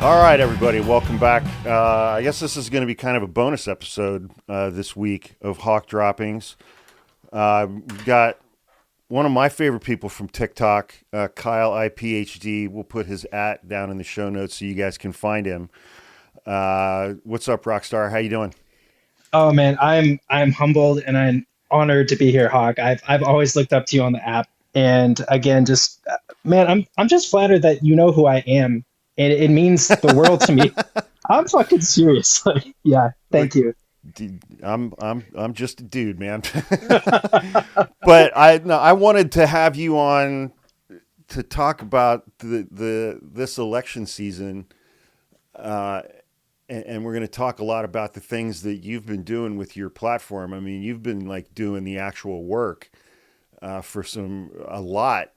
All right, everybody, welcome back. I guess this is going to be kind of a bonus episode this week of Hawk Droppings. We've got one of my favorite people from TikTok, Kyle PhD. We'll put his down in the show notes so you guys can find him. What's up, Rockstar? How you doing? Oh man, I'm humbled and I'm honored to be here, Hawk. I've always looked up to you on the app, and again, just man, I'm just flattered that you know who I am, and it means the world to me. I'm fucking serious. Like, yeah, Look, thank you. I'm just a dude, man. But I wanted to have you on to talk about the this election season. Uh, and we're going to talk a lot about the things that you've been doing with your platform. I mean, you've been like doing the actual work for a lot.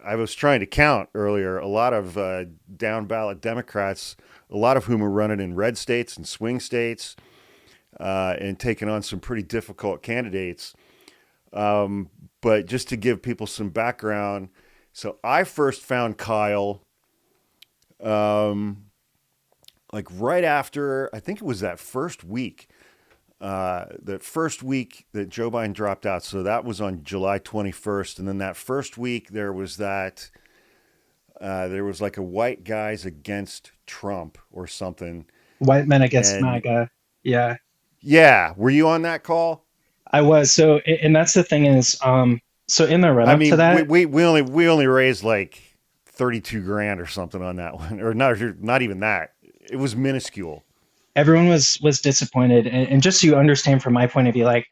I was trying to count earlier a lot of down ballot Democrats, a lot of whom are running in red states and swing states and taking on some pretty difficult candidates. But just to give people some background, so I first found Kyle um, like right after, I think it was that first week that Joe Biden dropped out. So that was on July 21st. And then that first week, there was like a white guys against Trump or something. White men against And MAGA. Yeah, yeah, were you on that call? I was. So, and that's the thing is, so in the run I up to mean, that, we only raised like 32 grand or something on that one, or not even that. It was minuscule. everyone was disappointed, and just so you understand from my point of view, like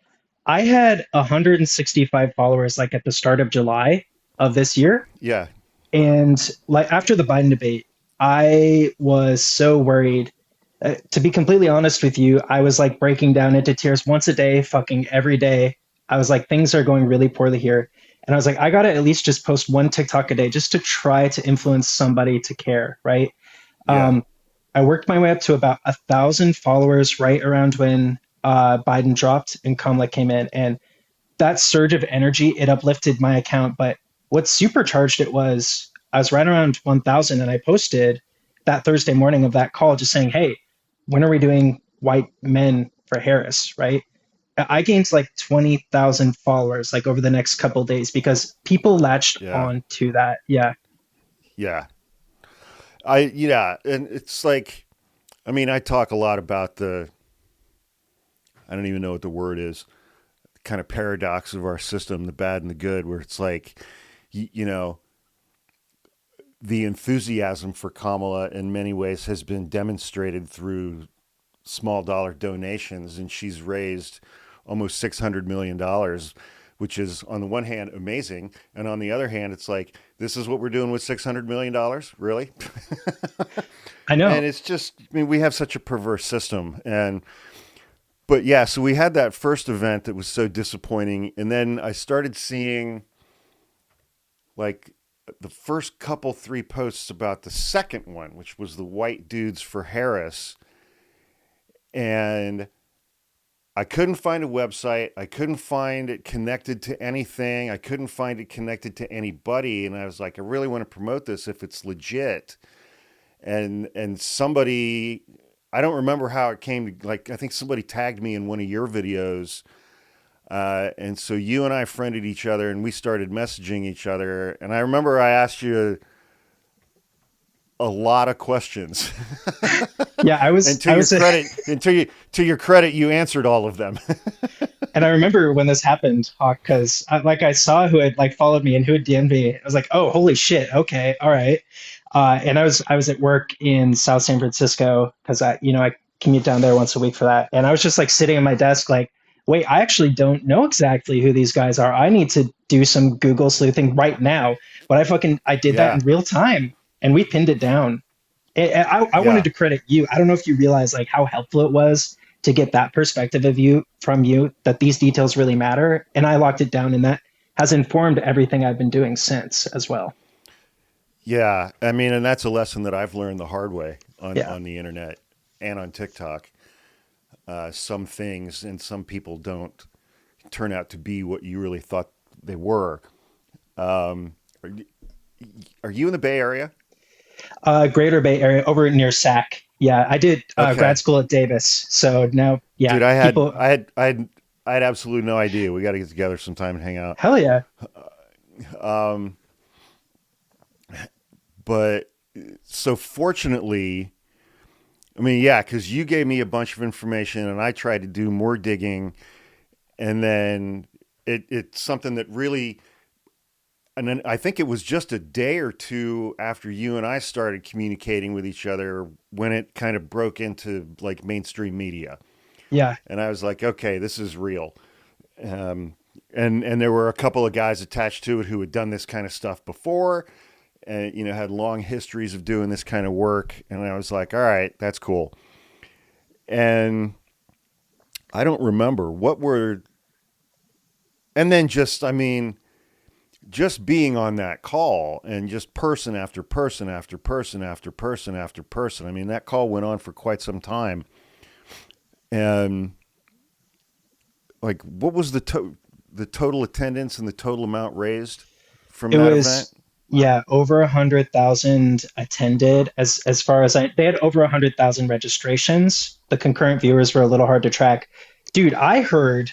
I had 165 followers like at the start of July of this year. Yeah, And like after the Biden debate, I was so worried. To be completely honest with you, I was like breaking down into tears once a day, fucking every day. I was like, things are going really poorly here. And I was like, I got to at least just post one TikTok a day just to try to influence somebody to care, right? yeah, Um, I worked my way up to about 1,000 followers right around when Biden dropped and Kamala came in. And that surge of energy, it uplifted my account. But what supercharged it was I was right around 1,000 and I posted that Thursday morning of that call just saying, hey, when are we doing white men for Harris, right? I gained like 20,000 followers like over the next couple of days because people latched yeah, on to that. Yeah. yeah. And it's like, I mean, I talk a lot about I don't even know what the word is, kind of paradox of our system, the bad and the good, where it's like, you know, the enthusiasm for Kamala in many ways has been demonstrated through small dollar donations, and she's raised almost $600 million, which is on the one hand amazing, and on the other hand, it's like this is what we're doing with $600 million, really? I And know. it's just, I mean, we have such a perverse system, and but yeah, so we had that first event that was so disappointing, and then I started seeing like the first couple three posts about the second one, which was the white dudes for Harris, and I couldn't find a website. I couldn't find it connected to anything. I couldn't find it connected to anybody, and I was like, I really want to promote this if it's legit. And somebody, I don't remember how it came to, like, I think somebody tagged me in one of your videos. And so you and I friended each other and we started messaging each other. And I remember I asked you a lot of questions. Yeah, I And was I was to your credit, you answered all of them. and I remember when this happened, Hawk, because like I saw who had like followed me and who had DM'd me. I was like, oh, holy shit, okay, all right. And I was at work in South San Francisco because I commute down there once a week for that. And I was just like sitting at my desk, like, wait, I actually don't know exactly who these guys are. I need to do some Google sleuthing right now. But I did that in Yeah. real time, and we pinned it down. I wanted Yeah. to credit you. I don't know if you realize like how helpful it was to get that perspective of you from you that these details really matter. And I locked it down, and that has informed everything I've been doing since as well. Yeah. I mean, and that's a lesson that I've learned the hard way Yeah. on the internet and on TikTok. Some things and some people don't turn out to be what you really thought they were. Um, are, are you in the Bay Area? Greater Bay Area, over near Sac. Yeah, I did grad Okay, school at Davis, so now yeah, dude, people. I had absolutely no idea. We got to get together sometime and hang out. Hell yeah. Um, but so fortunately, I mean, yeah, because you gave me a bunch of information and I tried to do more digging, and then it's something that really, and then I think it was just a day or two after you and I started communicating with each other when it kind of broke into like mainstream media, Yeah. and I was like, okay, this is real. Um, and there were a couple of guys attached to it who had done this kind of stuff before, and had long histories of doing this kind of work, and I was like, all right, that's cool. And I don't remember what were, and then just, I mean, just being on that call and just person after person after person after person after person. I mean, that call went on for quite some time. And like, what was the total attendance and the total amount raised from It that event? was, yeah, over 100,000 attended. As far as they had over 100,000 registrations. The concurrent viewers were a little hard to track. Dude, I heard,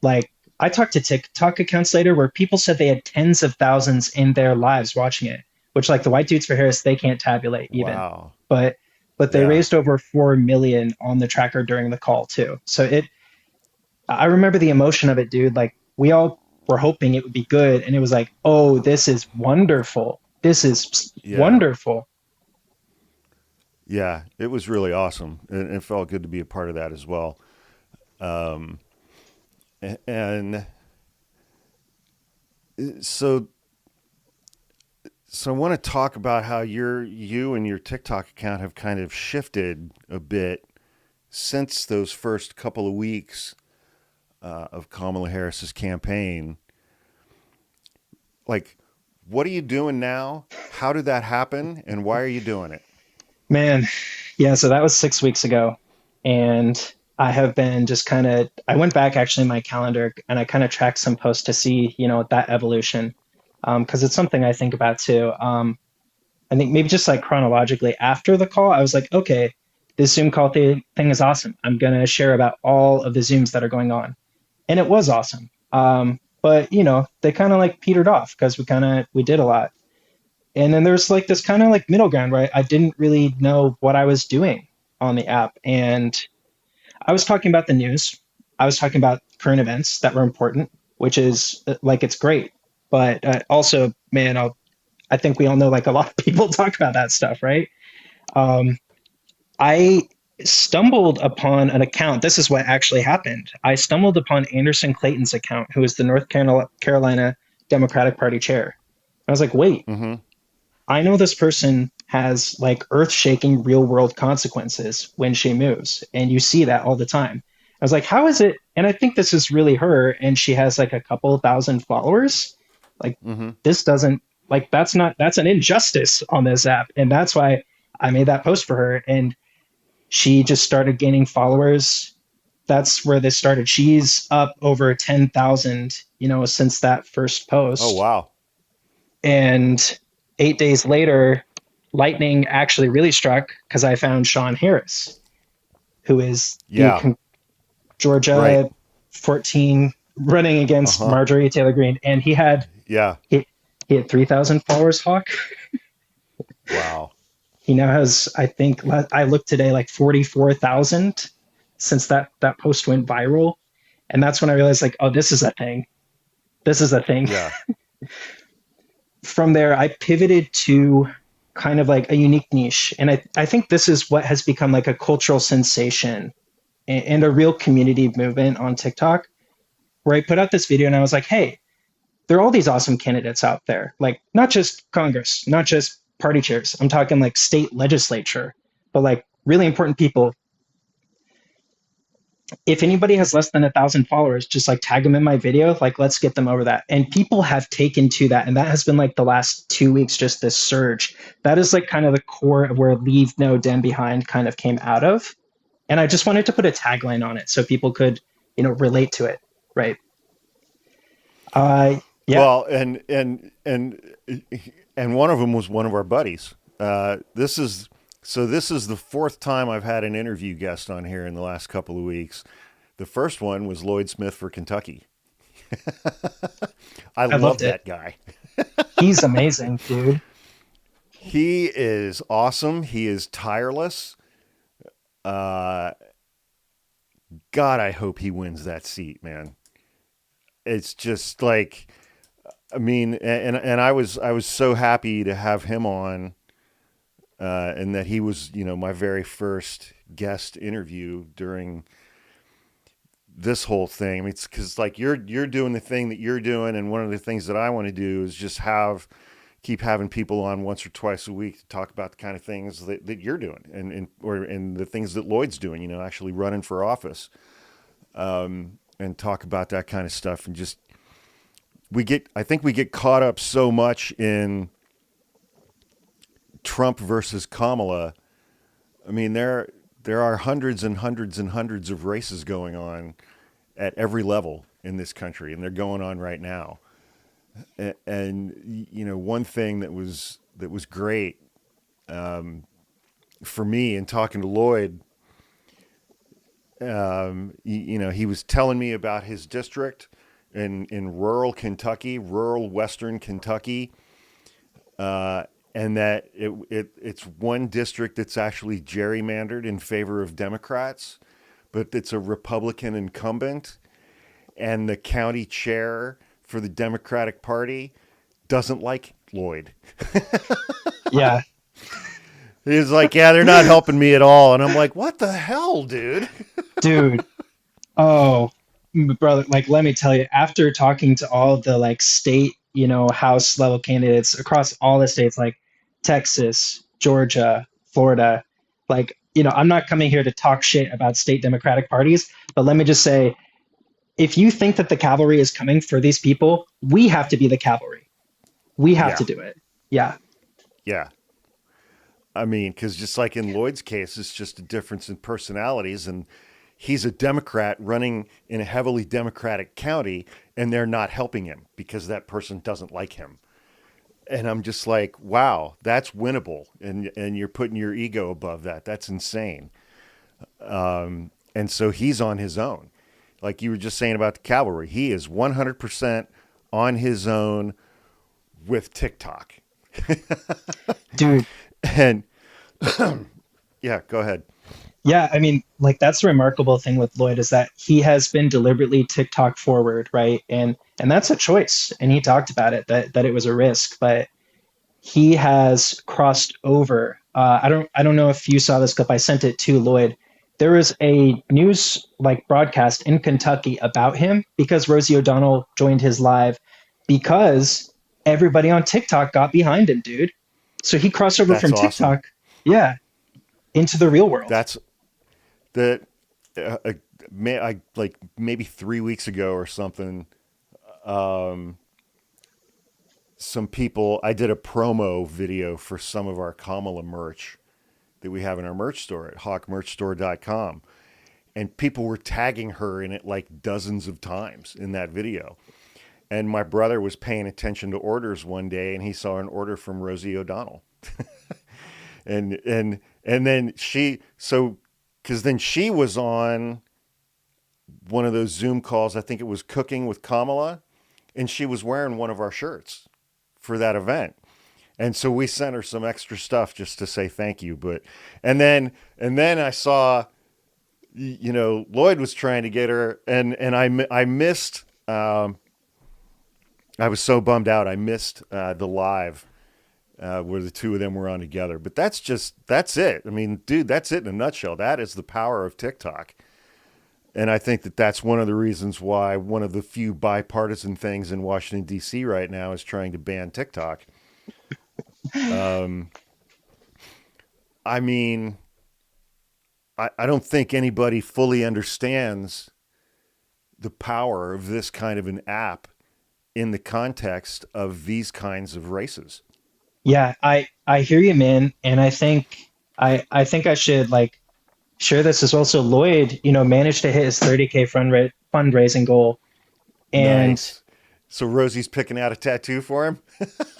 like, I talked to TikTok accounts later where people said they had tens of thousands in their lives watching it, which, like, the White Dudes for Harris, they can't tabulate even. Wow. But they Yeah. raised over 4 million on the tracker during the call too. So I remember the emotion of it, dude. Like, we all were hoping it would be good, and it was like, oh, this is wonderful. This is Yeah. wonderful. Yeah. It was really awesome. And it felt good to be a part of that as well. Um, and so I want to talk about how you and your TikTok account have kind of shifted a bit since those first couple of weeks of Kamala Harris's campaign. Like, what are you doing now? How did that happen? And why are you doing it? Man, yeah, so that was 6 weeks ago. And I have been just kind of, I went back actually in my calendar and I kind of tracked some posts to see, that evolution. Because it's something I think about too. I think maybe just like chronologically after the call, I was like, okay, this Zoom call thing is awesome. I'm going to share about all of the Zooms that are going on. And it was awesome. But they kind of like petered off because we did a lot. And then there's like this kind of like middle ground where I didn't really know what I was doing on the app. And I was talking about the news. I was talking about current events that were important, which is like it's great. But also, man, I think we all know like a lot of people talk about that stuff, right? Um, I stumbled upon an account. This is what actually happened. I stumbled upon Anderson Clayton's account, who is the North Carolina Democratic Party chair. I was like, wait, Mm-hmm. I know this person has like earth shaking real world consequences when she moves. And you see that all the time. I was like, how is it? And I think this is really her. And she has like a couple thousand followers. Like, Mm-hmm. this doesn't, like, that's an injustice on this app. And that's why I made that post for her. And she just started gaining followers. That's where this started. She's up over 10,000, since that first Oh, post. wow. And 8 days later, lightning actually really struck because I found Sean Harris, who is the Yeah. Right. Georgia 14 running against Uh-huh. Marjorie Taylor Greene, and Yeah. he had 3,000 followers. Hawk. Wow. He now has, I think, I looked today, like 44,000 since that post went viral, and that's when I realized, like, oh, this is a thing. This is a thing. Yeah. From there, I pivoted to kind of like a unique niche. And I think this is what has become like a cultural sensation and a real community movement on TikTok, where I put out this video and I was like, hey, there are all these awesome candidates out there, like not just Congress, not just party chairs. I'm talking like state legislature, but like really important people. If anybody has less than 1,000 followers, just like tag them in my video. Like, let's get them over that. And people have taken to that. And that has been like the last 2 weeks, just this surge. That is like kind of the core of where Leave No Den Behind kind of came out of. And I just wanted to put a tagline on it so people could, relate to it. Right. Yeah. Well, and one of them was one of our buddies. This is this is the fourth time I've had an interview guest on here in the last couple of weeks. The first one was Lloyd Smith for Kentucky. I I love loved it. that guy. He's amazing, dude. He is awesome. He is tireless. Uh, God, I hope he wins that seat, man. It's just like, I mean, and I was so happy to have him on, and that he was, my very first guest interview during this whole thing. I mean, it's because like you're doing the thing that you're doing, and one of the things that I want to do is just keep having people on once or twice a week to talk about the kind of things that you're doing, and the things that Lloyd's doing. Actually running for office, and talk about that kind of stuff, and just I think we get caught up so much in Trump versus Kamala. I mean, there are hundreds and hundreds and hundreds of races going on at every level in this country, and they're going on right now. And one thing that was great, for me in talking to Lloyd, he was telling me about his district in rural Kentucky, rural Western Kentucky, and that it's one district that's actually gerrymandered in favor of Democrats, but it's a Republican incumbent, and the county chair for the Democratic Party doesn't like Lloyd. Yeah, He's like, yeah, they're not helping me at all, and I'm like, what the hell, dude? dude. Oh, brother, like let me tell you, after talking to all the like state, House level candidates across all the states, like Texas, Georgia, Florida, like, I'm not coming here to talk shit about state Democratic parties, but let me just say, if you think that the cavalry is coming for these people, we have to be the cavalry. We have Yeah, to do it. Yeah. yeah. I mean, because just like in Lloyd's case, it's just a difference in personalities, and he's a Democrat running in a heavily Democratic county, and they're not helping him because that person doesn't like him. And I'm just like, wow, that's winnable, and you're putting your ego above that. That's insane. And so he's on his own, like you were just saying about the cavalry. He is 100% on his own with TikTok. Dude, And yeah, go ahead. yeah, I mean, like that's the remarkable thing with Lloyd is that he has been deliberately TikTok forward, right? And that's a choice. And he talked about it that it was a risk, but he has crossed over. I don't know if you saw this clip. I sent it to Lloyd. There was a news like broadcast in Kentucky about him because Rosie O'Donnell joined his live because everybody on TikTok got behind him, dude. So he crossed over That's from awesome. TikTok, yeah, into the real world. That's that. I like maybe 3 weeks ago or something. Some people, I did a promo video for some of our Kamala merch that we have in our merch store at hawkmerchstore.com. And people were tagging her in it like dozens of times in that video. And my brother was paying attention to orders one day, and he saw an order from Rosie O'Donnell. And then because then she was on one of those Zoom calls. I think it was Cooking with Kamala, and she was wearing one of our shirts for that event. And so we sent her some extra stuff just to say thank you. But and then I saw, Lloyd was trying to get her, and I missed. I was so bummed out. I missed the live where the two of them were on together. But that's it. I mean, dude, that's it in a nutshell. That is the power of TikTok. And I think that that's one of the reasons why one of the few bipartisan things in Washington, D.C. right now is trying to ban TikTok. I mean, I don't think anybody fully understands the power of this kind of an app in the context of these kinds of races. Yeah, I hear you, man, and I think I should like share this as well. So Lloyd, managed to hit his 30K fundraising goal, and Nice. So Rosie's picking out a tattoo for him.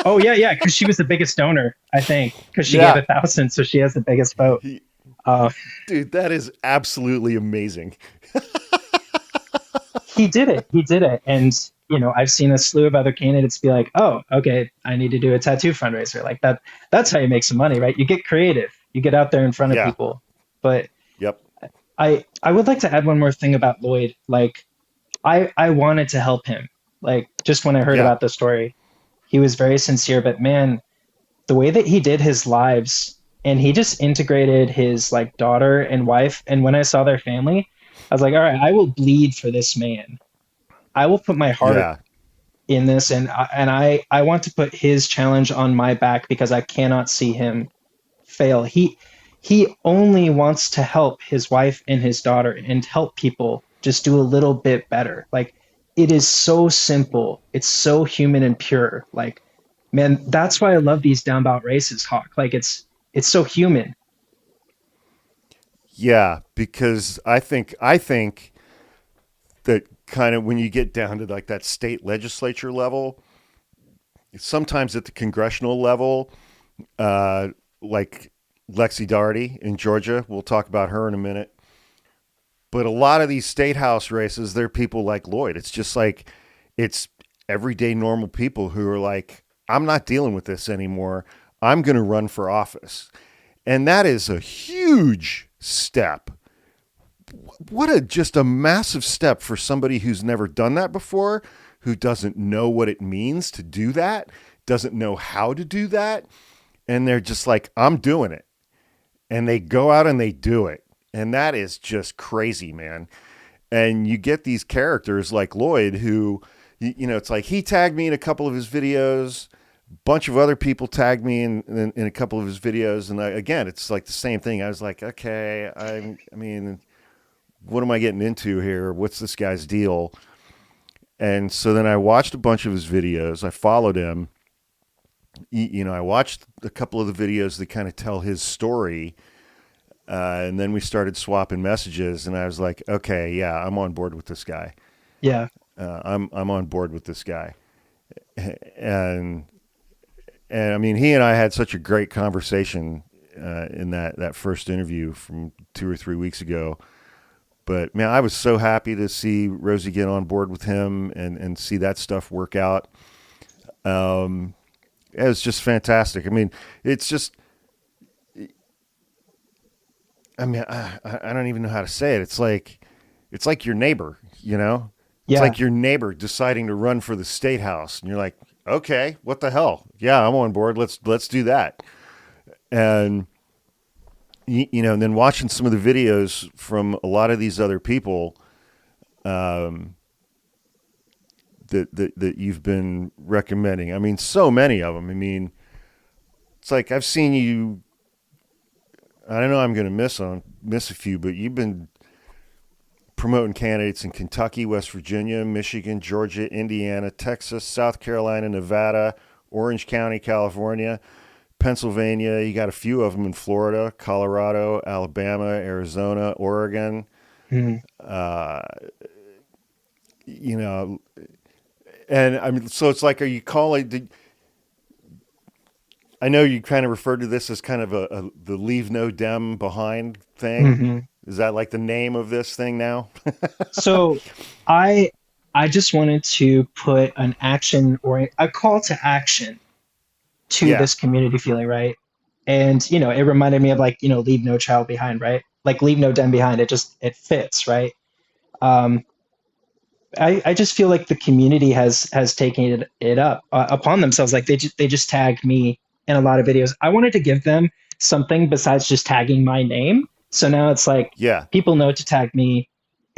Oh yeah, yeah, because she was the biggest donor, I think, because she gave Yeah, 1,000, so she has the biggest vote. he, Uh, dude, that is absolutely amazing. he did it. He did it. And, I've seen a slew of other candidates be like, oh, okay, I need to do a tattoo fundraiser. Like that's how you make some money, right? You get creative. You get out there in front of Yeah. people. But Yep. I would like to add one more thing about Lloyd. Like I wanted to help him. Like just when I heard Yeah. about the story, he was very sincere, but man, the way that he did his lives and he just integrated his like daughter and wife, and when I saw their family, I was like, all right, I will bleed for this man. I will put my heart Yeah. in this, and I want to put his challenge on my back because I cannot see him fail. He only wants to help his wife and his daughter and help people just do a little bit better. Like it is so simple. It's so human and pure. Like man, that's why I love these down bout races, Hawk. Like it's so human. Yeah. Because I think that kind of when you get down to like that state legislature level, sometimes at the congressional level, uh, like Lexi Darty in Georgia, we'll talk about her in a minute. But a lot of these state house races, they're people like Lloyd. It's just like it's everyday normal people who are like, I'm not dealing with this anymore. I'm going to run for office. And that is a huge step. What a just a massive step for somebody who's never done that before, who doesn't know what it means to do that, doesn't know how to do that, and they're just like, I'm doing it. And they go out and they do it. And that is just crazy, man. And you get these characters like Lloyd who, it's like he tagged me in a couple of his videos. A bunch of other people tagged me in a couple of his videos. And again, it's like the same thing. I was like, okay, I mean, what am I getting into here? What's this guy's deal? And so then I watched a bunch of his videos. I followed him. I watched a couple of the videos that kind of tell his story. And then we started swapping messages, and I was like, okay, yeah, I'm on board with this guy. Yeah. I'm on board with this guy. And I mean, he and I had such a great conversation in that first interview from 2 or 3 weeks ago. But man, I was so happy to see Rosie get on board with him and see that stuff work out. It was just fantastic. I mean, it's just, I mean, I don't even know how to say it. It's like your neighbor, you know? It's Yeah. like your neighbor deciding to run for the state house, and you're like, okay, what the hell? Yeah, I'm on board. Let's do that. And and then watching some of the videos from a lot of these other people that you've been recommending. I mean, so many of them. I mean, it's like I've seen you. I don't know. I'm going to miss a few, but you've been promoting candidates in Kentucky, West Virginia, Michigan, Georgia, Indiana, Texas, South Carolina, Nevada, Orange County, California, Pennsylvania. You got a few of them in Florida, Colorado, Alabama, Arizona, Oregon. Mhm. Uh, you know, and I mean, so it's like, are you calling? I know you kind of referred to this as kind of the leave no dem behind thing. Mhm. Is that like the name of this thing now? So I I just wanted to put an action or a call to action to Yeah, this community feeling, right? And it reminded me of like, leave no child behind, right? Like leave no den behind. It fits, right? Um, I just feel like the community has taken it up upon themselves. Like they just tagged me in a lot of videos. I wanted to give them something besides just tagging my name. So now it's like yeah. people know to tag me,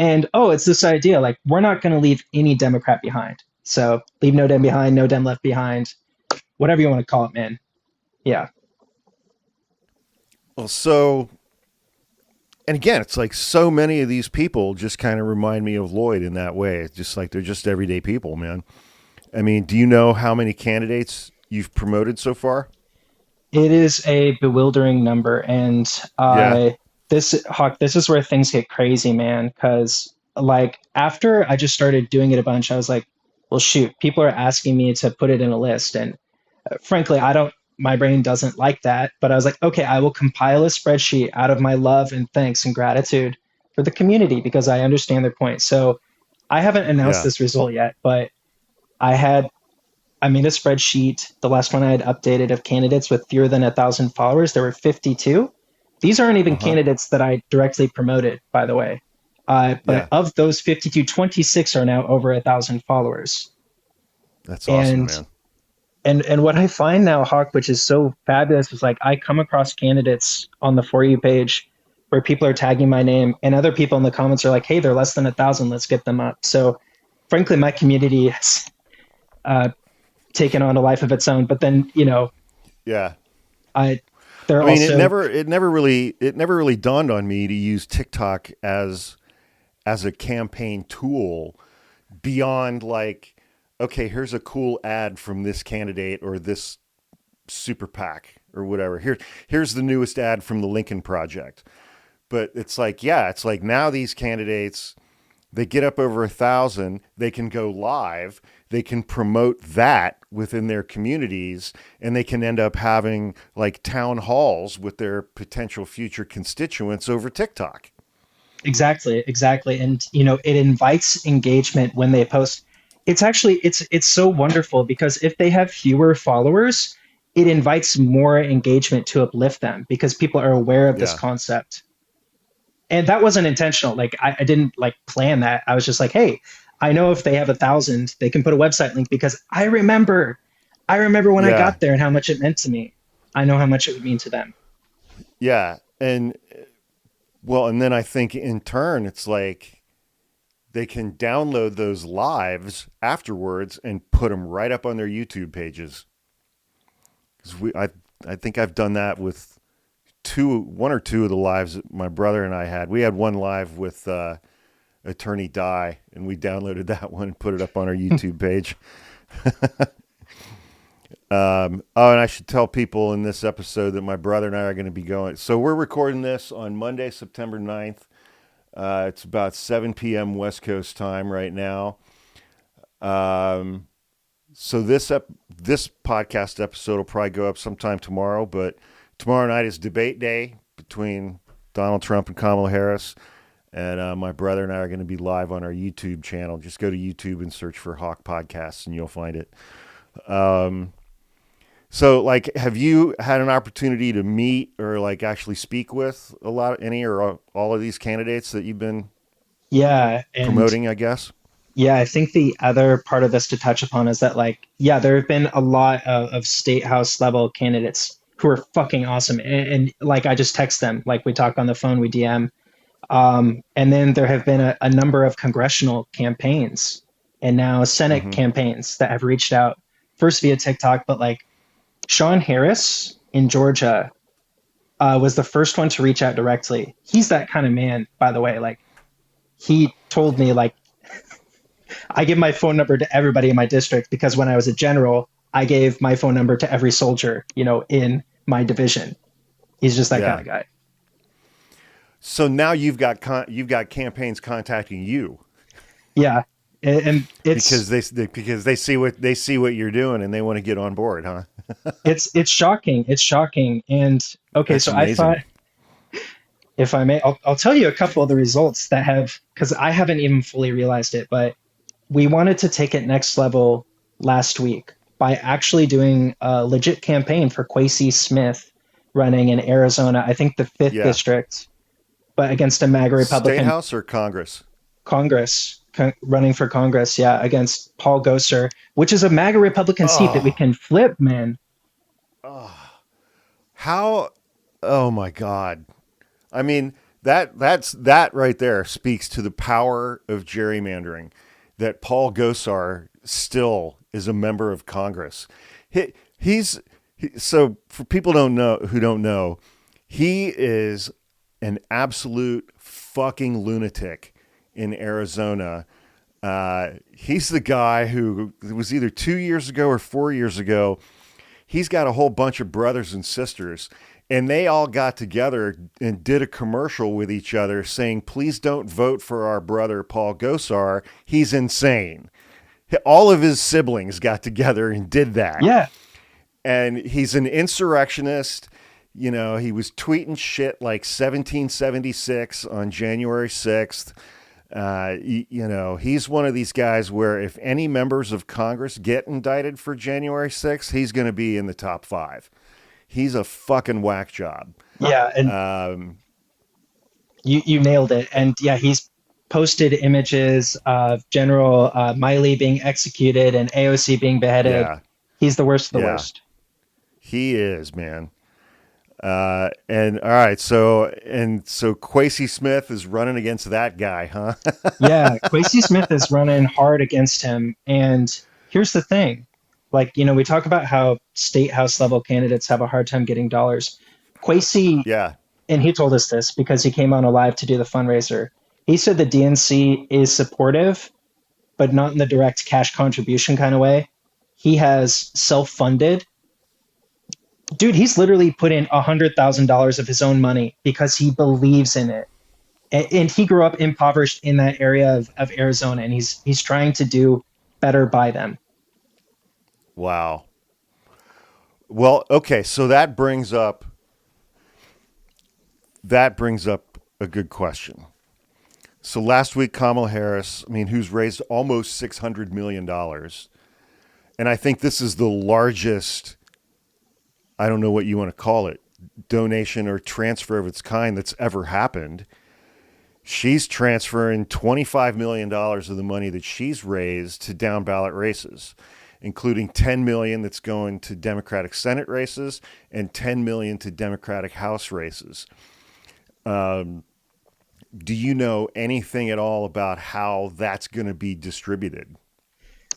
and oh, it's this idea like we're not going to leave any Democrat behind. So leave no Dem behind, no Dem left behind, whatever you want to call it, man. Yeah. Well, so and again, it's like so many of these people just kind of remind me of Lloyd in that way. It's just like they're just everyday people, man. I mean, do you know how many candidates you've promoted so far? It is a bewildering number, and Yeah, this Hawk, this is where things get crazy, man. Because like after I just started doing it a bunch, I was like, well, shoot, people are asking me to put it in a list. And frankly, my brain doesn't like that. But I was like, okay, I will compile a spreadsheet out of my love and thanks and gratitude for the community because I understand their point. So I haven't announced Yeah. this result yet, but I had I made a spreadsheet. The last one I had updated of candidates with fewer than 1,000 followers. There were 52. These aren't even Uh-huh. candidates that I directly promoted, by the way. But Yeah. of those 52, 26 are now over 1,000 followers. That's awesome, And man. and what I find now, Hawk, which is so fabulous, is like I come across candidates on the For You page where people are tagging my name, and other people in the comments are like, "Hey, they're less than 1,000. Let's get them up." So, frankly, my community has uh, taken on a life of its own. But then, Yeah. I they're I mean, it also never it never really it never really dawned on me to use TikTok as a campaign tool beyond like, okay, here's a cool ad from this candidate or this super PAC or whatever. Here's the newest ad from the Lincoln Project. But it's like, yeah, it's like now these candidates, they get up over 1,000, they can go live, they can promote that within their communities, and they can end up having like town halls with their potential future constituents over TikTok. exactly, and it invites engagement when they post. It's actually it's so wonderful because if they have fewer followers, it invites more engagement to uplift them because people are aware of this Yeah. concept. And that wasn't intentional. Like I didn't like plan that. I was just like, hey, I know if they have 1,000, they can put a website link because I remember when I Yeah. got there and how much it meant to me. I know how much it would mean to them. Yeah. And well, and then I think in turn, it's like they can download those lives afterwards and put them right up on their YouTube pages. Because I think I've done that with one or two of the lives that my brother and I had. We had one live with Attorney Di, and we downloaded that one and put it up on our YouTube page. Oh, and I should tell people in this episode that my brother and I are going to be going. So we're recording this on Monday, September 9th. It's about 7 p.m. West Coast time right now. Um, so this podcast episode will probably go up sometime tomorrow, but tomorrow night is debate day between Donald Trump and Kamala Harris. And my brother and I are going to be live on our YouTube channel. Just go to YouTube and search for Hawk Podcasts and you'll find it. So, like, have you had an opportunity to meet or like actually speak with any or all of these candidates that you've been Yeah, and promoting? I guess. yeah, I think the other part of this to touch upon is that, like, yeah, there have been a lot of state house level candidates who are fucking awesome. And like, I just text them, like, we talk on the phone, we DM. And then there have been a number of congressional campaigns and now Senate Mm-hmm. campaigns that have reached out first via TikTok, but like Sean Harris in Georgia was the first one to reach out directly. He's that kind of man, by the way. Like, he told me, like, I give my phone number to everybody in my district because when I was a general, I gave my phone number to every soldier, in my division. He's just that kind Yeah. of guy. So now you've got campaigns contacting you Yeah. And because they see what you're doing and they want to get on board, huh? it's shocking. It's shocking. And okay, That's so I thought, amazing. if I may, I'll tell you a couple of the results that have, because I haven't even fully realized it, but we wanted to take it next level last week by actually doing a legit campaign for Quasi Smith running in Arizona, I think the fifth Yeah. district, but against a MAGA State Republican House or Congress? Running for Congress, yeah, against Paul Gosar, which is a MAGA Republican seat that we Oh, can flip, man. how? Oh my God! I mean that right there speaks to the power of gerrymandering. That Paul Gosar still is a member of Congress. So for people who don't know, he is an absolute fucking lunatic in Arizona. He's the guy who it was either 2 years ago or 4 years ago. He's got a whole bunch of brothers and sisters, and they all got together and did a commercial with each other saying, "Please don't vote for our brother Paul Gosar. He's insane." All of his siblings got together and did that. Yeah. And he's an insurrectionist. You know, he was tweeting shit like 1776 on January 6th. You know, he's one of these guys where if any members of Congress get indicted for January 6th, he's going to be in the top 5. He's a fucking whack job. Yeah. And Um, you nailed it. And yeah, he's posted images of General Miley being executed and AOC being beheaded. yeah, He's the worst of the yeah, worst. he is, man. And all right, so Quasi Smith is running against that guy, huh? Yeah, Quasi Smith is running hard against him. And here's the thing. Like, you know, we talk about how state house level candidates have a hard time getting dollars. Quasi, Yeah, and he told us this because he came on alive to do the fundraiser. He said the DNC is supportive, but not in the direct cash contribution kind of way. He has self-funded. Dude, he's literally put in $100,000 of his own money because he believes in it. And he grew up impoverished in that area of Arizona, and he's trying to do better by them. wow. Well, okay, so that brings up a good question. So last week, Kamala Harris, I mean, who's raised almost $600 million, and I think this is the largest, I don't know what you want to call it, donation or transfer of its kind that's ever happened. She's transferring $25 million of the money that she's raised to down ballot races, including $10 million that's going to Democratic Senate races and $10 million to Democratic House races. Do you know anything at all about how that's going to be distributed?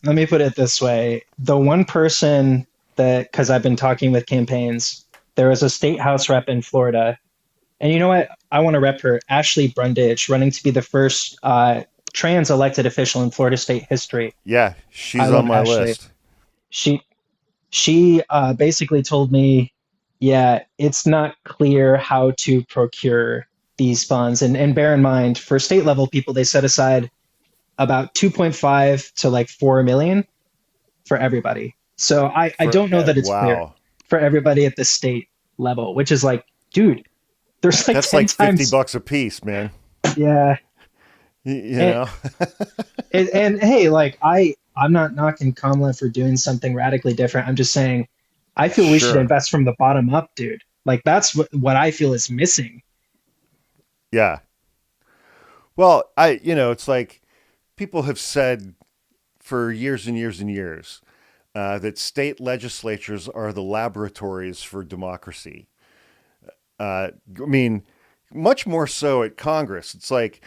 Let me put it this way. The one person that, because I've been talking with campaigns, there was a state house rep in Florida. And you know what? I want to rep her, Ashley Brundage, running to be the first trans elected official in Florida state history. Yeah, I she's on love my Ashley. list. She she basically told me, yeah, it's not clear how to procure these funds. And bear in mind, for state level people, they set aside about 2.5 to like 4 million for everybody. So I For don't know that it's clear wow, for everybody at the state level, which is like, dude, there's like that's 10 like 50 times. bucks a piece, man. Yeah. You And, know, and hey, like I'm not knocking Kamala for doing something radically different. I'm just saying I feel we should sure, invest from the bottom up, dude. Like that's what I feel is missing. yeah. Well, it's like people have said for years and years and years that state legislatures are the laboratories for democracy. I mean, much more so at Congress. It's like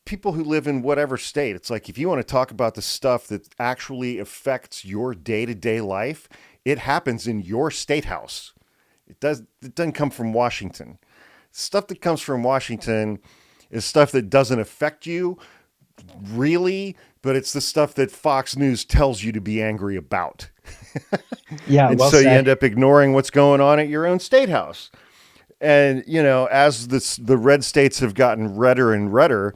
people who live in whatever state. It's like if you want to talk about the stuff that actually affects your day to day life, it happens in your state house. It doesn't come from Washington. Stuff that comes from Washington is stuff that doesn't affect you really, but it's the stuff that Fox News tells you to be angry about. Yeah, And well so you said. end up ignoring what's going on at your own state house. And, as the red states have gotten redder and redder,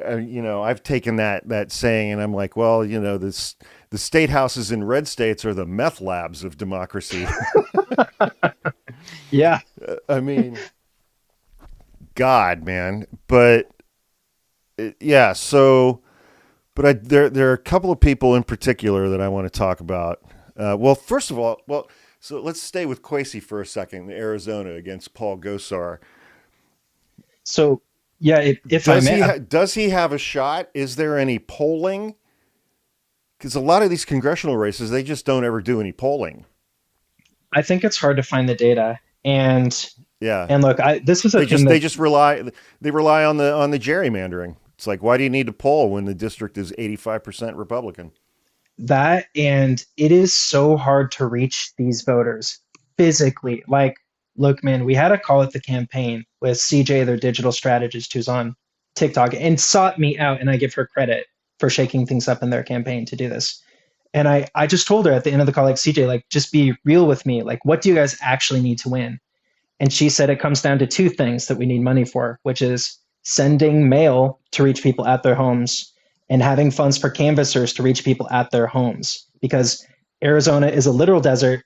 I've taken that saying and I'm like, well, the state houses in red states are the meth labs of democracy. Yeah. I mean, God, man. But yeah, so, but there are a couple of people in particular that I want to talk about. Well, first of all, so let's stay with Quasi for a second in Arizona against Paul Gosar. So yeah, if I may, Does he have a shot? Is there any polling? Because a lot of these congressional races, they just don't ever do any polling. I think it's hard to find the data. And Yeah, and look, this is a they thing just that they just rely on the gerrymandering. It's like, why do you need to poll when the district is 85% Republican? that and it is so hard to reach these voters physically. Like, look, man, we had a call at the campaign with CJ, their digital strategist, who's on TikTok and sought me out, and I give her credit for shaking things up in their campaign to do this. And I just told her at the end of the call, like, CJ, like, just be real with me. Like, what do you guys actually need to win? And she said it comes down to two things that we need money for, which is sending mail to reach people at their homes and having funds for canvassers to reach people at their homes. Because Arizona is a literal desert,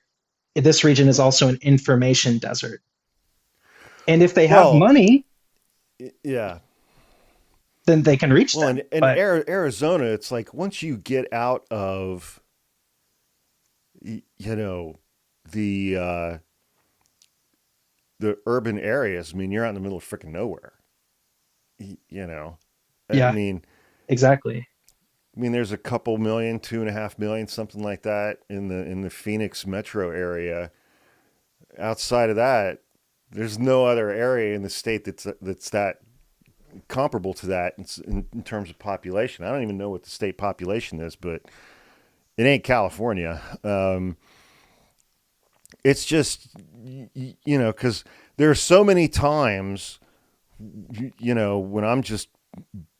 this region is also an information desert. And if they have Well, money, yeah. then they can reach Well, them. in But Arizona, it's like once you get out of, you know, the uh, the urban areas, I mean, you're out in the middle of freaking nowhere. You know, I yeah, mean, exactly. there's a couple million, 2.5 million, something like that in the Phoenix metro area. Outside of that, there's no other area in the state that's that comparable to that in terms of population. I don't even know what the state population is, but it ain't California. It's just, because there are so many times, when I'm just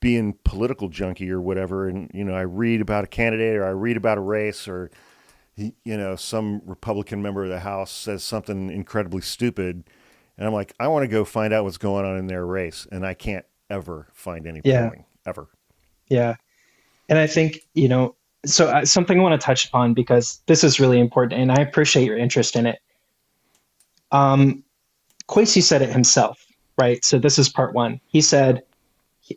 being political junkie or whatever, and I read about a candidate or I read about a race or some Republican member of the House says something incredibly stupid, and I'm like, I want to go find out what's going on in their race, and I can't ever find any Yeah, polling ever. yeah. And I think, so something I want to touch upon because this is really important and I appreciate your interest in it. Um, Quasey said it himself, right? So this is part one. He said,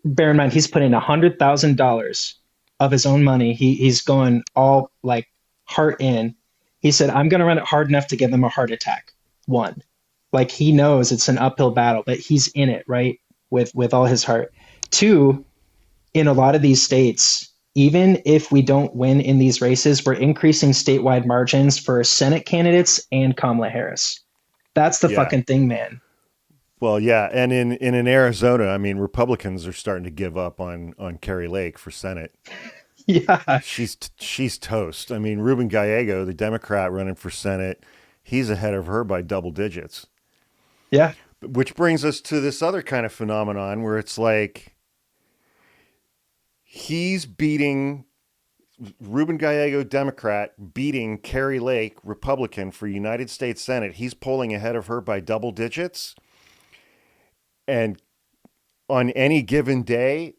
bear in mind, he's putting $100,000 of his own money. He's going all like heart in. He said, I'm going to run it hard enough to give them a heart attack. One, like he knows it's an uphill battle, but he's in it, right? With all his heart. Two, in a lot of these states, even if we don't win in these races, we're increasing statewide margins for Senate candidates and Kamala Harris. That's the Yeah. fucking thing, man. Well, yeah, and in Arizona, I mean, Republicans are starting to give up on Carrie Lake for Senate. Yeah. She's toast. I mean, Ruben Gallego, the Democrat running for Senate, he's ahead of her by double digits. Yeah. Which brings us to this other kind of phenomenon where it's like he's beating Ruben Gallego, Democrat, beating Carrie Lake, Republican, for United States Senate. He's polling ahead of her by double digits. And on any given day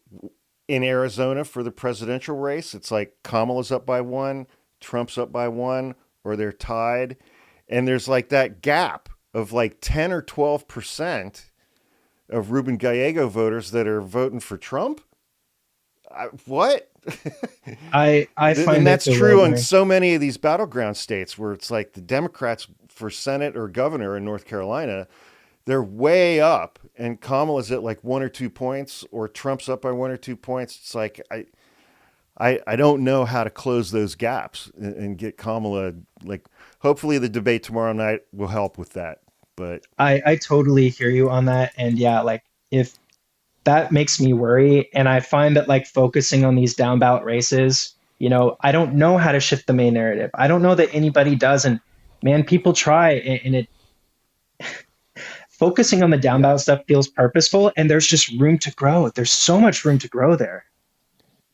in Arizona for the presidential race, it's like Kamala's up by one, Trump's up by one, or they're tied. And there's like that gap of like 10 or 12% of Ruben Gallego voters that are voting for Trump. What? I And find it that's true on bewildering. so many of these battleground states where it's like the Democrats for Senate or governor in North Carolina, they're way up, and Kamala's at like 1 or 2 points, or Trump's up by 1 or 2 points. It's like I don't know how to close those gaps and get Kamala. Like, hopefully the debate tomorrow night will help with that. But I totally hear you on that. And yeah, like if that makes me worry, and I find that like focusing on these down ballot races, I don't know how to shift the main narrative. I don't know that anybody does. And man, people try, and it focusing on the down yeah, ballot stuff feels purposeful, and there's just room to grow. There's so much room to grow there.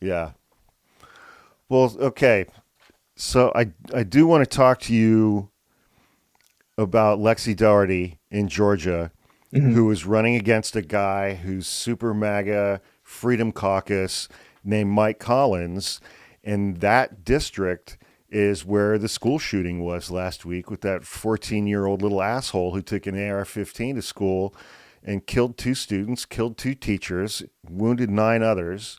yeah. Well, okay. So I do want to talk to you about Lexi Doherty in Georgia, Mhm. who was running against a guy who's super MAGA Freedom Caucus named Mike Collins. And that district is where the school shooting was last week with that 14-year-old little asshole who took an AR-15 to school and killed two students, killed two teachers, wounded nine others.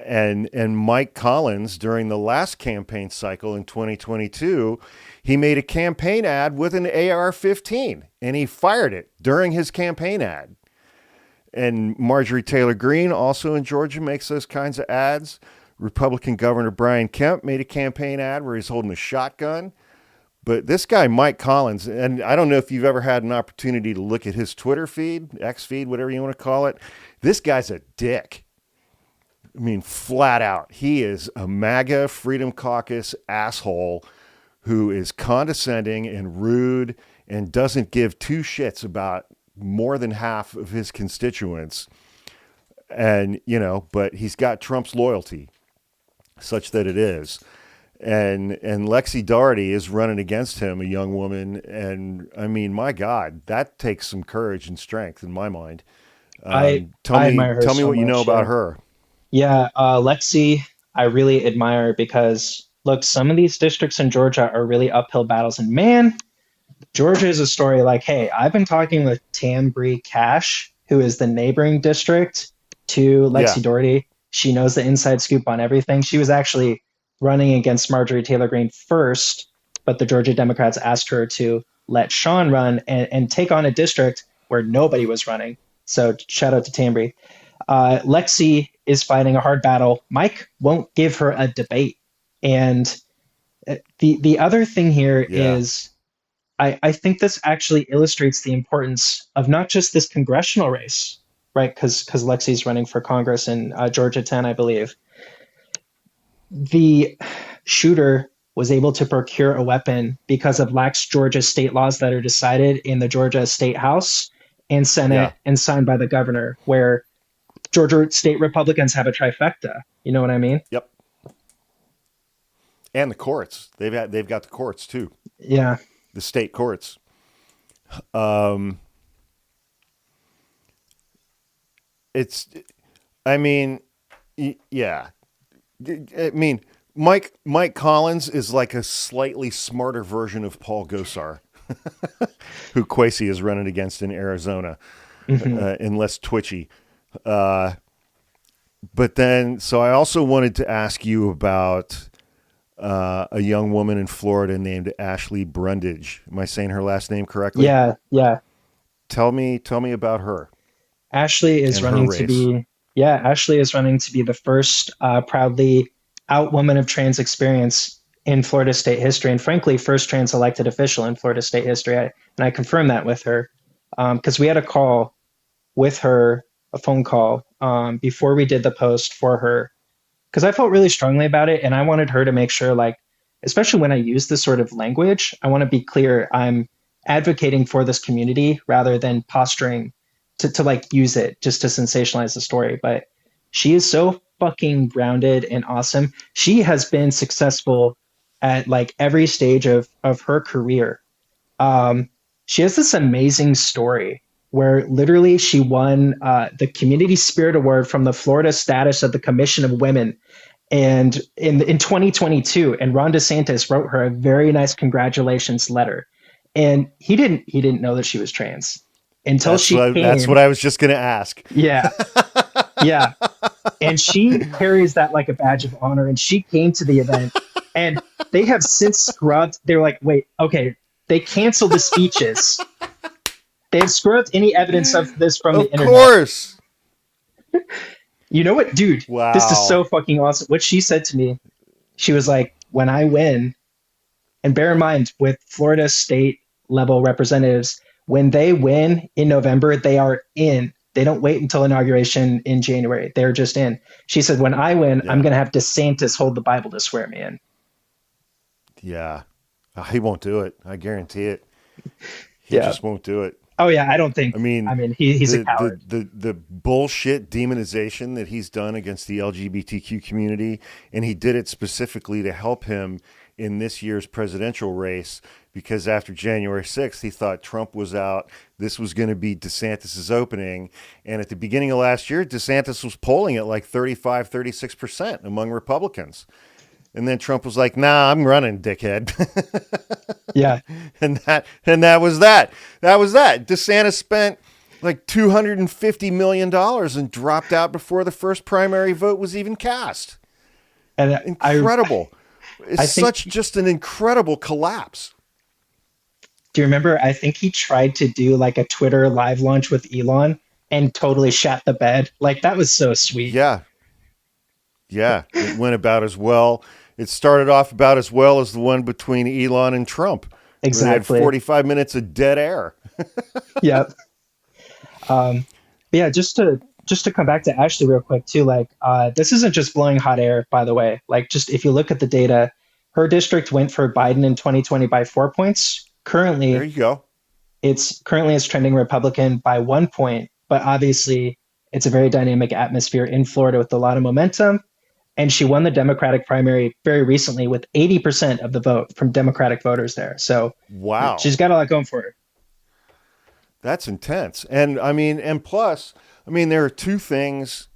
And Mike Collins, during the last campaign cycle in 2022, he made a campaign ad with an AR-15 and he fired it during his campaign ad. And Marjorie Taylor Greene, also in Georgia, makes those kinds of ads. Republican Governor Brian Kemp made a campaign ad where he's holding a shotgun. But this guy, Mike Collins, and I don't know if you've ever had an opportunity to look at his Twitter feed, X feed, whatever you want to call it. This guy's a dick. I mean, flat out. He is a MAGA Freedom Caucus asshole who is condescending and rude and doesn't give two shits about more than half of his constituents. And, but he's got Trump's loyalty such that it is. And Lexi Doherty is running against him, a young woman. And I mean, my God, that takes some courage and strength in my mind. I Tell I me, admire her tell me so what you know much. about Yeah. her. Yeah, Lexi, I really admire because look, some of these districts in Georgia are really uphill battles, and man, Georgia is a story like, hey, I've been talking with Tambri Cash, who is the neighboring district to Yeah, Lexi Doherty. She knows the inside scoop on everything. She was actually running against Marjorie Taylor Greene first, but the Georgia Democrats asked her to let Sean run and take on a district where nobody was running. So shout out to Tambri. Lexi is fighting a hard battle. Mike won't give her a debate. And the other thing here yeah, is I think this actually illustrates the importance of not just this congressional race, right? Because Lexi's running for Congress in Georgia 10, I believe. The shooter was able to procure a weapon because of lax Georgia state laws that are decided in the Georgia State House and yeah. Senate and signed by the governor, where Georgia state Republicans have a trifecta. You know what I mean? Yep. And the courts. They've got the courts too. Yeah. The state courts. Um, it's. I mean, yeah. I mean, Mike Collins is like a slightly smarter version of Paul Gosar, who Quasi is running against in Arizona, Hmm. and less twitchy. Uh, but then, so I also wanted to ask you about a young woman in Florida named Ashley Brundage. Am I saying her last name correctly? Yeah. Yeah. Tell me about her Ashley is and her running to race. be, yeah, Ashley is running to be the first proudly out woman of trans experience in Florida state history, and frankly, first trans elected official in Florida state history. And I confirmed that with her because we had a call with her, a phone call before we did the post for her because I felt really strongly about it, and I wanted her to make sure, like, especially when I use this sort of language, I want to be clear. I'm advocating for this community rather than posturing to like use it just to sensationalize the story. But she is so fucking grounded and awesome. She has been successful at like every stage of her career. Um, she has this amazing story where literally she won the Community Spirit Award from the Florida Status of the Commission of Women and in 2022, and Ron DeSantis wrote her a very nice congratulations letter, and he didn't know that she was trans until she That's came. what I was just going to ask. Yeah, yeah, and she carries that like a badge of honor, and she came to the event, and they have since scrubbed. They're like, wait, okay, they canceled the speeches. They have scrubbed any evidence of this from the Of internet. course. You know what, dude? This is Wow. so fucking awesome. What she said to me, she was like, when I win, and bear in mind, with Florida state level representatives, when they win in November, they are in. They don't wait until inauguration in January. They're just in. She said, when I win, I'm Yeah. going to have DeSantis hold the Bible to swear me in. Yeah. He won't do it. I guarantee it. He Yeah. just won't do it. Oh, yeah. I don't think, I mean, I mean, he's a the the coward. the the bullshit demonization that he's done against the LGBTQ community, and he did it specifically to help him in this year's presidential race because after January 6th, he thought Trump was out. This was going to be DeSantis's opening. And at the beginning of last year, DeSantis was polling at like 35, 36% among Republicans. And then Trump was like, "Nah, I'm running, dickhead." Yeah. and that was that. That was that. DeSantis spent like $250 million and dropped out before the first primary vote was even cast. And Incredible. It's I think, such just an incredible collapse. do you remember? I think he tried to do like a Twitter live launch with Elon and totally shat the bed. Like that was so sweet. Yeah. Yeah. It went about as well. It started off about as well as the one between Elon and Trump, where they had Exactly. 45 minutes of dead air. Yep. But yeah, just to come back to Ashley real quick too, like this isn't just blowing hot air, by the way. Like just if you look at the data, her district went for Biden in 2020 by 4 points. There Currently, you go. it's trending Republican by 1 point, but obviously it's a very dynamic atmosphere in Florida with a lot of momentum. And she won the Democratic primary very recently with 80% of the vote from Democratic voters there. So Wow. she's got a lot going for her. That's intense. And I mean, and plus, I mean, there are two things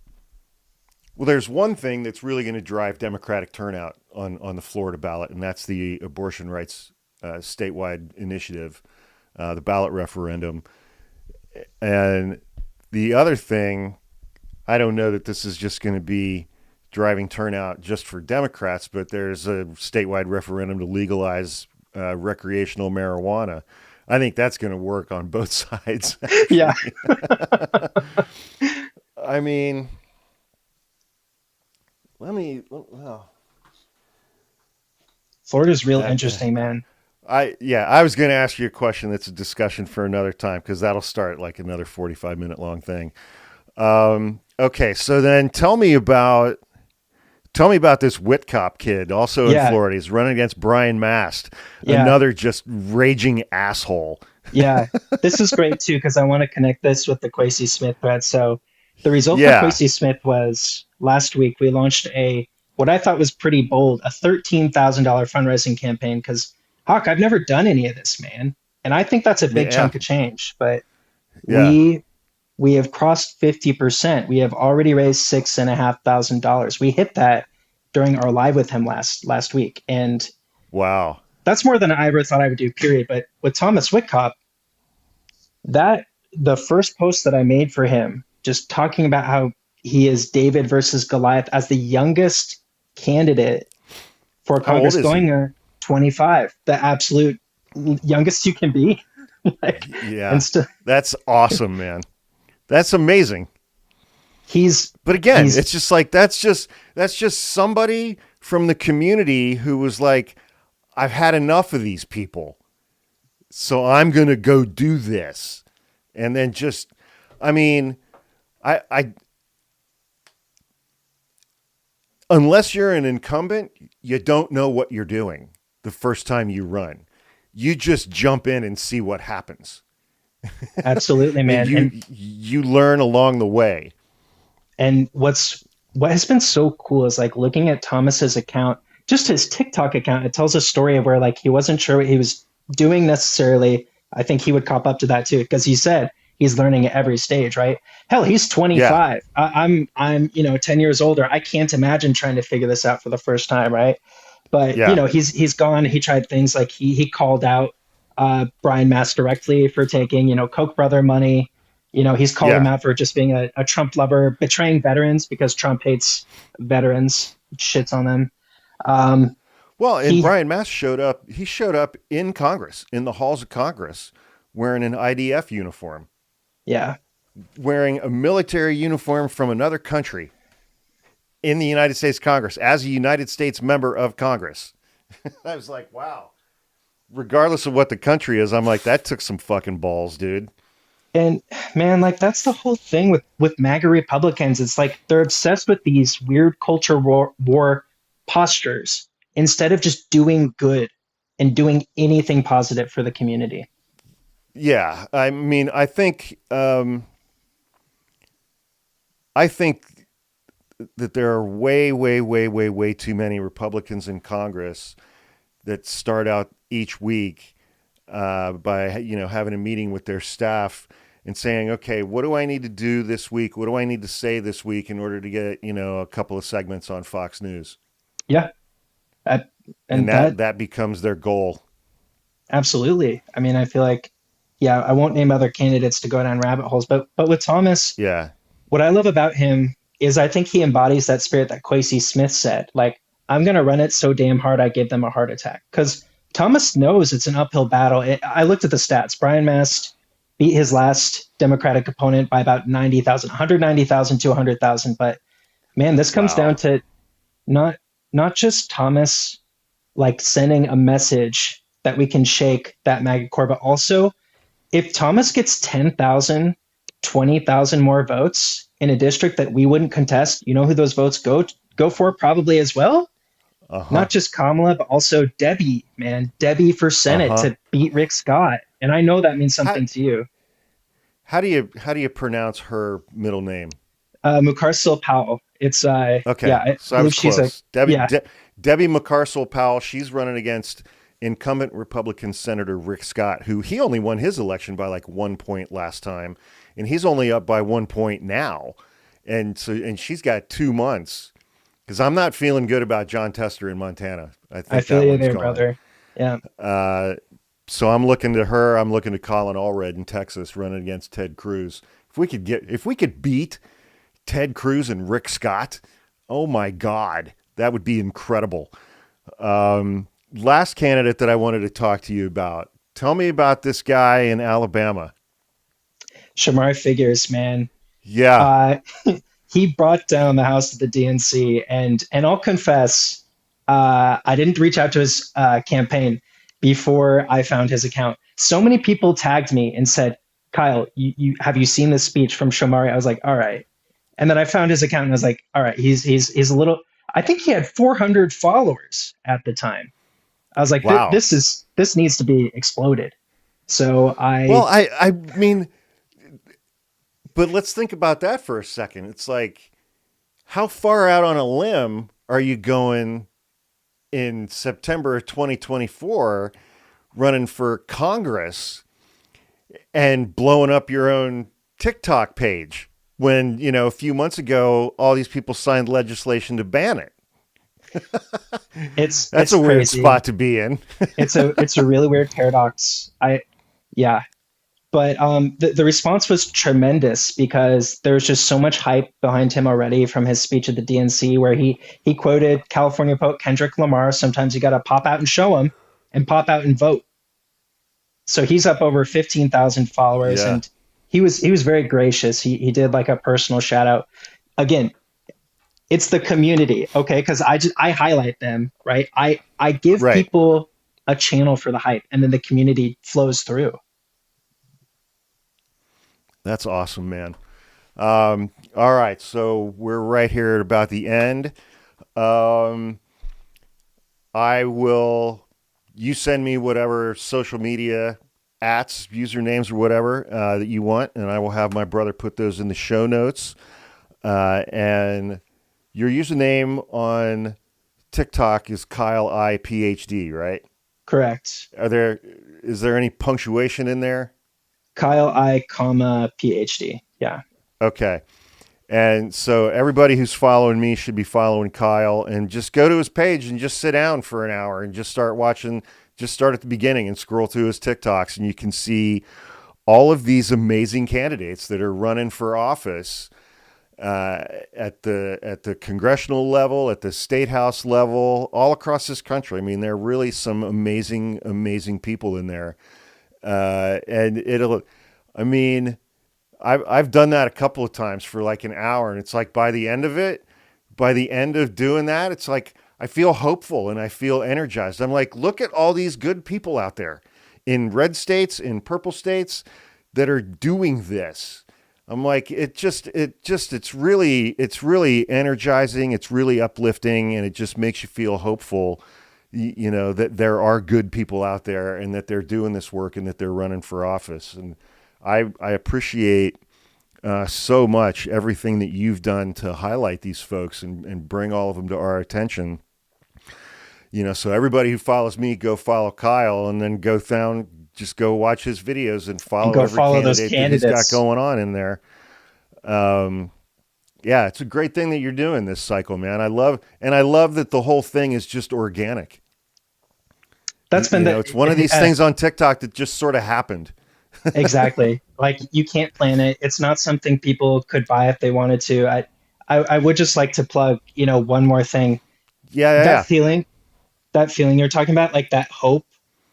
Well, there's one thing that's really going to drive Democratic turnout on the Florida ballot, and that's the abortion rights statewide initiative, the ballot referendum. And the other thing, I don't know that this is just going to be driving turnout just for Democrats, but there's a statewide referendum to legalize recreational marijuana. I think that's going to work on both sides. Yeah, I mean, let me. Well, Florida's real that interesting, man. I was going to ask you a question that's a discussion for another time because that'll start like another 45-minute long thing. Okay, so then tell me about this Whitcop kid, also in Yeah, Florida. He's running against Brian Mast, yeah, another just raging asshole. yeah. This is great too because I want to connect this with the Quasi Smith thread. So the result for Yeah, Quasi Smith was last week we launched a what I thought was pretty bold, a $13,000 fundraising campaign because Hawk, I've never done any of this, man. And I think that's a big yeah, chunk of change, but yeah. we we have crossed 50%. We have already raised $6,500. We hit that during our live with him last week. And Wow. that's more than I ever thought I would do, period. But with Thomas Whitcop, that the first post that I made for him, just talking about how he is David versus Goliath as the youngest candidate for How old Congress is he? going 25, the absolute youngest you can be. Like, and Yeah, still that's awesome, man. That's amazing. he's But again, he's it's just like that's just somebody from the community who was like, I've had enough of these people, so I'm gonna go do this, and then just, I mean, I unless you're an incumbent, you don't know what you're doing the first time you run. You just jump in and see what happens, absolutely, and man. you learn along the way. And what has been so cool is like looking at Thomas's account, just his TikTok account. It tells a story of where like he wasn't sure what he was doing necessarily. I think he would cop up to that too because he said he's learning at every stage, right? Hell, he's Yeah, 25. I'm 10 years older. I can't imagine trying to figure this out for the first time, right? But yeah, he's gone. He tried things like he called out Brian Mast directly for taking Koch brother money. He's called him yeah. out for just being a Trump lover, betraying veterans because Trump hates veterans, shits on them. Um, Well, and he, Brian Mast showed up. He showed up in Congress, in the halls of Congress, wearing an IDF uniform, yeah, wearing a military uniform from another country in the United States Congress as a United States member of Congress. I was like, wow. Regardless of what the country is, I'm like, that took some fucking balls, dude. and man, like that's the whole thing with MAGA Republicans. It's like they're obsessed with these weird culture war postures instead of just doing good and doing anything positive for the community. Yeah, I mean, I think that there are way, way, way, way, way too many Republicans in Congress that start out each week by having a meeting with their staff and saying, okay, what do I need to do this week? What do I need to say this week in order to get a couple of segments on Fox News? Yeah, that, And and that that that becomes their goal. absolutely. I mean, I feel like, yeah, I won't name other candidates to go down rabbit holes, but with Thomas, Yeah, what I love about him is I think he embodies that spirit that Quasi Smith said. Like, I'm gonna run it so damn hard I give them a heart attack. Because Thomas knows it's an uphill battle. I looked at the stats. Brian Mast beat his last Democratic opponent by about 90,000, 190,000 to 100,000. But man, this comes down wow. to not not just Thomas like sending a message that we can shake that MAGA core, but also if Thomas gets 10,000, 20,000 more votes in a district that we wouldn't contest, you know who those votes go for probably as well? Uh huh. Not just Kamala, but also Debbie, man. Debbie for Uh Senate huh. to beat Rick Scott. And I know that means How something to you. how do you pronounce her middle name? Mucarsel Powell. It's yeah, Okay, I so I believe was she's a close. Debbie yeah, Debbie McCarcel Powell. She's running against incumbent Republican Senator Rick Scott, who he only won his election by like 1 point last time, and he's only up by 1 point now. and she's got 2 months because I'm not feeling good about John Tester in Montana. I I think feel that you one's there, gone. brother. Yeah. Uh, so I'm looking to her. I'm looking to Colin Allred in Texas running against Ted Cruz. If we could beat Ted Cruz and Rick Scott, oh my God, that would be incredible. Last candidate that I wanted to talk to you about. Tell me about this guy in Alabama. Shamar Figures, man. Yeah. Uh, he brought down the house of the DNC, and I'll confess, I didn't reach out to his campaign before I found his account. So many people tagged me and said, "Kyle, you have you seen this speech from Shomari?" I was like, "All right," and then I found his account and I was like, "All right, he's a little." I think he had 400 followers at the time. I was like, Wow. this needs to be exploded." So Well, I I mean, but let's think about that for a second. It's like, how far out on a limb are you going in September of 2024 running for Congress and blowing up your own TikTok page when, a few months ago, all these people signed legislation to ban it? That's it's a weird crazy. spot to be in. It's a really weird paradox. Yeah, but the response was tremendous because there was just so much hype behind him already from his speech at the DNC, where he quoted California poet Kendrick Lamar. Sometimes you got to pop out and show him, and pop out and vote. So he's up over 15,000 followers, Yeah. and he was very gracious. He did like a personal shout out. Again, it's the community, okay? Because I highlight them, right? I give Right. people a channel for the hype, and then the community flows through. That's awesome, man. All right. So we're right here at about the end. Um, I will, you send me whatever social media ats, usernames, or whatever that you want, and I will have my brother put those in the show notes. And your username on TikTok is Kyle I PhD, right? Correct. Is there any punctuation in there? Kyle I, comma PhD. Yeah, Okay. And so everybody who's following me should be following Kyle and just go to his page and just sit down for an hour and just start watching, just start at the beginning and scroll through his TikToks and you can see all of these amazing candidates that are running for office at the congressional level, at the state house level, all across this country. I mean, there are really some amazing people in there, and it'll. I mean, I've done that a couple of times for like an hour, and it's like by the end of doing that, it's like I feel hopeful and I feel energized. I'm like, look at all these good people out there in red states, in purple states that are doing this. I'm like, it's really energizing. It's really uplifting, and it just makes you feel hopeful. That there are good people out there, and that they're doing this work, and that they're running for office. And I appreciate so much everything that you've done to highlight these folks and bring all of them to our attention. So everybody who follows me, go follow Kyle, and then just go watch his videos and and follow go every follow those candidate that he's got candidates. going on in there. Um, yeah, it's a great thing that you're doing this cycle, man. I love that the whole thing is just organic. That's been It's one of these things on TikTok that just sort of happened. exactly, like you can't plan it. It's not something people could buy if they wanted to. I would just like to plug, one more thing. Yeah, yeah, That yeah. feeling, that feeling you're talking about, like that hope,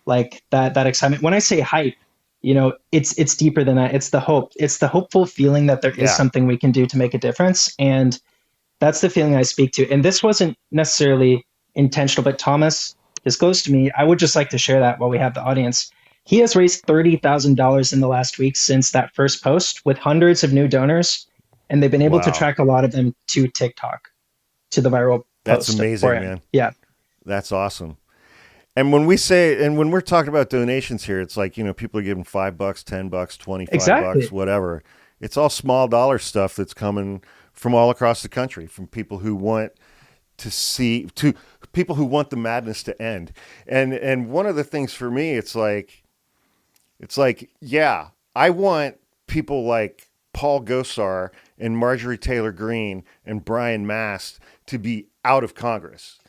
like that excitement. When I say hype, it's deeper than that. It's the hope. It's the hopeful feeling that there is Yeah. something we can do to make a difference. And that's the feeling I speak to. And this wasn't necessarily intentional, but Thomas disclosed to me. I would just like to share that while we have the audience. He has raised $30,000 in the last week since that first post with hundreds of new donors. And they've been able to Wow. track a lot of them to TikTok, to the viral That's post for amazing, him. man. Yeah, That's awesome. And when we're talking about donations here, it's like, people are giving $5, $10, $25, exactly. whatever. It's all small dollar stuff that's coming from all across the country, from people who want to people who want the madness to end. And one of the things for me, it's like, yeah, I want people like Paul Gosar and Marjorie Taylor Greene and Brian Mast to be out of Congress.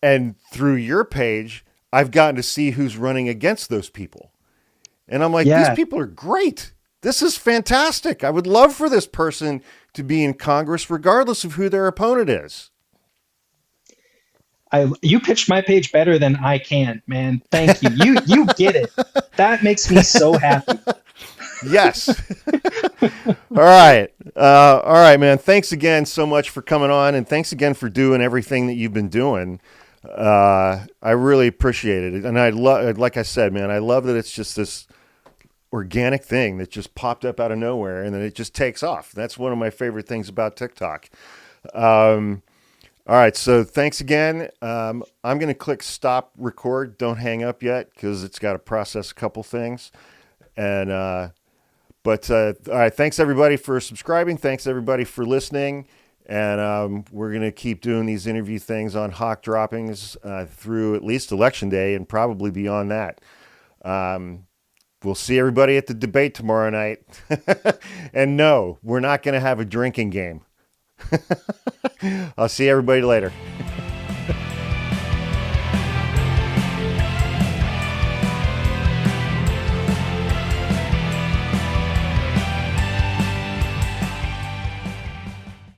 And through your page, I've gotten to see who's running against those people. And I'm like, these Yeah, people are great. This is fantastic. I would love for this person to be in Congress regardless of who their opponent is. you pitched my page better than I can, man. Thank you. You get it. That makes me so happy. Yes. All right, man. Thanks again so much for coming on, and thanks again for doing everything that you've been doing. I really appreciate it, and I love, like I said, man, I love that it's just this organic thing that just popped up out of nowhere, and then it just takes off. That's one of my favorite things about TikTok. Um, all right, so thanks again. I'm going to click stop record. Don't hang up yet because it's got to process a couple things, and all right, thanks everybody for subscribing. Thanks everybody for listening. And we're going to keep doing these interview things on Hawk Droppings through at least Election Day and probably beyond that. We'll see everybody at the debate tomorrow night. And no, we're not going to have a drinking game. I'll see everybody later.